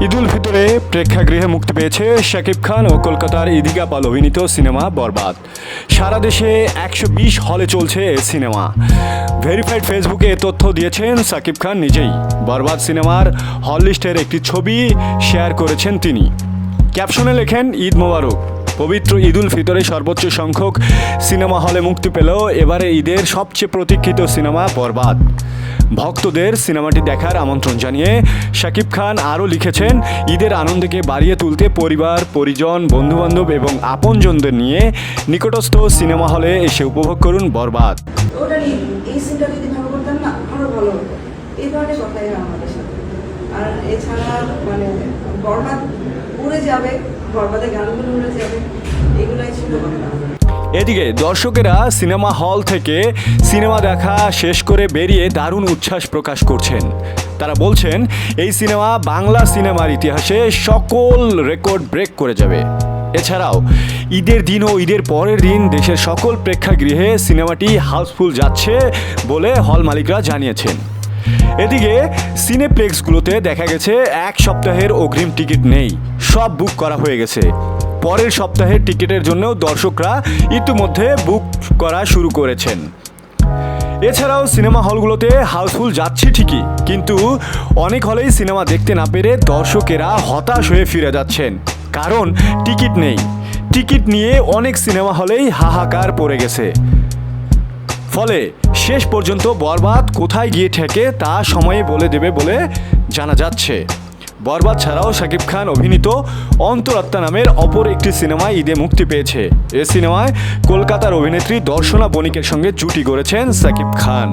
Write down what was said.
ঈদুল ফিতরে প্রেক্ষাগৃহে মুক্তি পেয়েছে শাকিব খান ও কলকাতার ইদিকা পাল অভিনীত সিনেমা বরবাদ। সারা দেশে 120 হলে চলছে এ সিনেমা। ভেরিফাইড ফেসবুকে এ তথ্য দিয়েছেন শাকিব খান নিজেই। বরবাদ সিনেমার হল লিস্টের একটি ছবি শেয়ার করেছেন তিনি। ক্যাপশনে লেখেন, ঈদ মোবারক। পবিত্র ঈদুল ফিতরে সর্বোচ্চ সংখ্যক সিনেমা হলে মুক্তি পেল এবারে ঈদের সবচেয়ে প্রতীক্ষিত সিনেমা বরবাদ। ভক্তদের সিনেমাটি দেখার আমন্ত্রণ জানিয়ে শাকিব খান আরও লিখেছেন, ঈদের আনন্দকে বাড়িয়ে তুলতে পরিবার, পরিজন, বন্ধুবান্ধব এবং আপনজনদের নিয়ে নিকটস্থ সিনেমা হলে এসে উপভোগ করুন বরবাদ। এই সিনটা যদি ভালো করতাম না আরো ভালো হতো, এই ধরনের কথাই আমাদের সাথে। আর এছাড়া মানে বরবাদ উড়ে যাবে, বরবাদের গানগুলো উড়ে যাবে, এগুলাই ছিল কথা। এদিকে দর্শকেরা সিনেমা হল থেকে সিনেমা দেখা শেষ করে বেরিয়ে দারুণ উচ্ছ্বাস প্রকাশ করছেন। তারা বলছেন, এই সিনেমা বাংলা সিনেমার ইতিহাসে সকল রেকর্ড ব্রেক করে যাবে। এছাড়াও ঈদের দিন ও ঈদের পরের দিন দেশের সকল প্রেক্ষাগৃহে সিনেমাটি হাউসফুল যাচ্ছে বলে হল মালিকরা জানিয়েছেন। এদিকে সিনেপ্লেক্সগুলোতে দেখা গেছে এক সপ্তাহের অগ্রিম টিকিট নেই, সব বুক করা হয়ে গেছে। পরের সপ্তাহের টিকিটের জন্য দর্শকরা ইতিমধ্যে বুক করা শুরু করেছেন। এছাড়াও সিনেমা হলগুলোতে হাউসফুল যাচ্ছে ঠিকই, কিন্তু অনেক হলেই সিনেমা দেখতে না পেরে দর্শকেরা হতাশ হয়ে ফিরে যাচ্ছেন, কারণ টিকিট নেই। টিকিট নিয়ে অনেক সিনেমা হলেই হাহাকার পড়ে গেছে। ফলে শেষ পর্যন্ত বরবাদ কোথায় গিয়ে ঠেকে তা সময়ে বলে দেবে বলে জানা যাচ্ছে। বরবাদ ছাড়াও শাকিব খান অভিনীত অন্তরাত্মা নামের অপর একটি সিনেমা ঈদে মুক্তি পেয়েছে। এ সিনেমায় কলকাতার অভিনেত্রী দর্শনা বণিকের সঙ্গে জুটি গড়েছেন শাকিব খান।